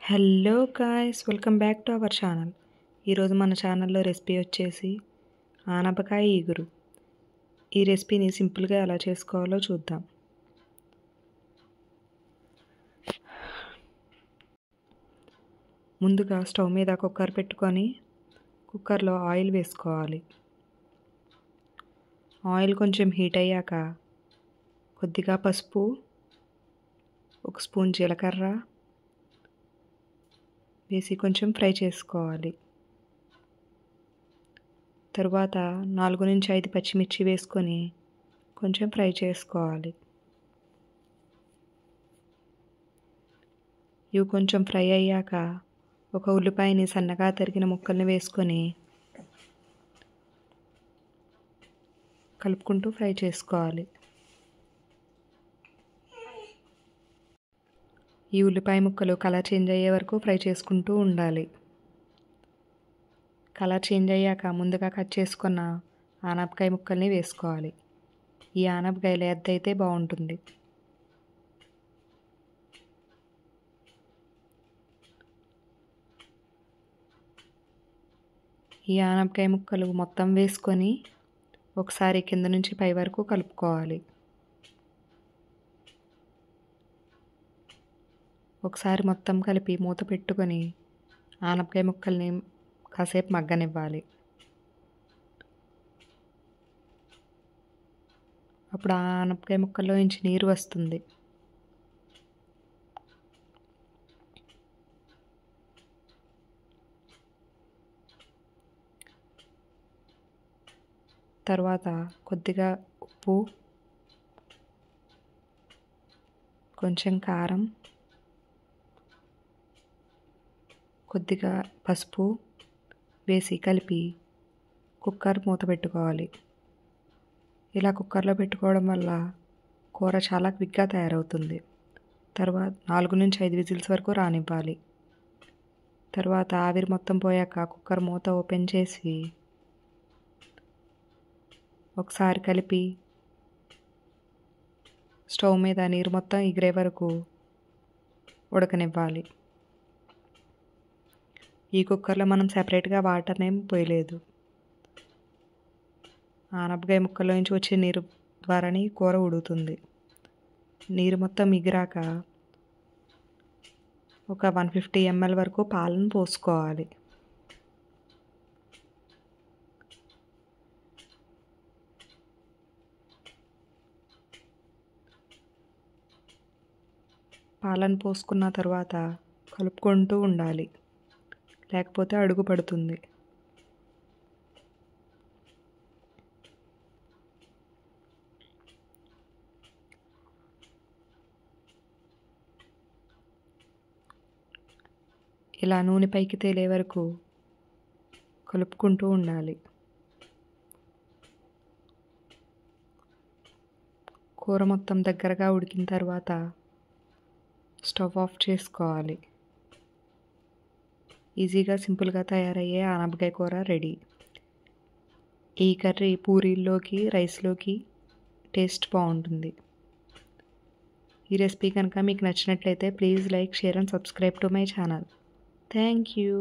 Hello guys, welcome back to our channel. ఈరోజు మన ఛానల్లో రెసిపీ వచ్చేసి ఆనపకాయ ఈగురు. ఈ రెసిపీని సింపుల్గా ఎలా చేసుకోవాలో చూద్దాం. ముందుగా స్టవ్ మీద కుక్కర్ పెట్టుకొని కుక్కర్లో ఆయిల్ వేసుకోవాలి. ఆయిల్ కొంచెం హీట్ అయ్యాక కొద్దిగా పసుపు, 1 స్పూన్ జీలకర్ర వేసి కొంచెం ఫ్రై చేసుకోవాలి. తరువాత 4 నుంచి 5 పచ్చిమిర్చి వేసుకొని కొంచెం ఫ్రై చేసుకోవాలి. ఇవి కొంచెం ఫ్రై అయ్యాక ఒక ఉల్లిపాయని సన్నగా తరిగిన ముక్కల్ని వేసుకొని కలుపుకుంటూ ఫ్రై చేసుకోవాలి. ఈ ఉల్లిపాయ ముక్కలు కలర్ చేంజ్ అయ్యే వరకు ఫ్రై చేసుకుంటూ ఉండాలి. కలర్ చేంజ్ అయ్యాక ముందుగా కట్ చేసుకున్న ఆనపకాయ ముక్కల్ని వేసుకోవాలి. ఈ ఆనపకాయలు ఎద్దయితే బాగుంటుంది. ఈ ఆనపకాయ ముక్కలు మొత్తం వేసుకొని ఒకసారి కింద నుంచి పై వరకు కలుపుకోవాలి. ఒకసారి మొత్తం కలిపి మూత పెట్టుకొని ఆనపకాయ ముక్కల్ని కాసేపు మగ్గనివ్వాలి. అప్పుడు ఆ ఆనపకాయ ముక్కల్లో నుంచి నీరు వస్తుంది. తర్వాత కొద్దిగా ఉప్పు, కొంచెం కారం, కొద్దిగా పసుపు వేసి కలిపి కుక్కర్ మూత పెట్టుకోవాలి. ఇలా కుక్కర్లో పెట్టుకోవడం వల్ల కూర చాలా క్విక్గా తయారవుతుంది. తర్వాత 4 నుంచి 5 విజిల్స్ వరకు రానివ్వాలి. తర్వాత ఆవిరి మొత్తం పోయాక కుక్కర్ మూత ఓపెన్ చేసి ఒకసారి కలిపి స్టవ్ మీద నీరు మొత్తం ఎగిరే వరకు ఉడకనివ్వాలి. ఈ కుక్కర్లో మనం సెపరేట్గా వాటర్ని ఏం పోయలేదు. ఆనపకాయ ముక్కల్లో నుంచి వచ్చే నీరు ద్వారానే కూర ఉడుకుతుంది. నీరు మొత్తం ఎగిరాక ఒక 150 ml వరకు పాలను పోసుకోవాలి. పాలను పోసుకున్న తర్వాత కలుపుకుంటూ ఉండాలి, లేకపోతే అడుగు పడుతుంది. ఇలా నూనె పైకి తేలే వరకు కలుపుకుంటూ ఉండాలి. కూర మొత్తం దగ్గరగా ఉడికిన తర్వాత స్టవ్ ఆఫ్ చేసుకోవాలి. ఈజీగా సింపుల్గా తయారయ్యే ఆనపకాయ కూర రెడీ. ఈ కర్రీ పూరీల్లోకి, రైస్లోకి టేస్ట్ బాగుంటుంది. ఈ రెసిపీ కనుక మీకు నచ్చినట్లయితే please like, share and subscribe to my channel. Thank you.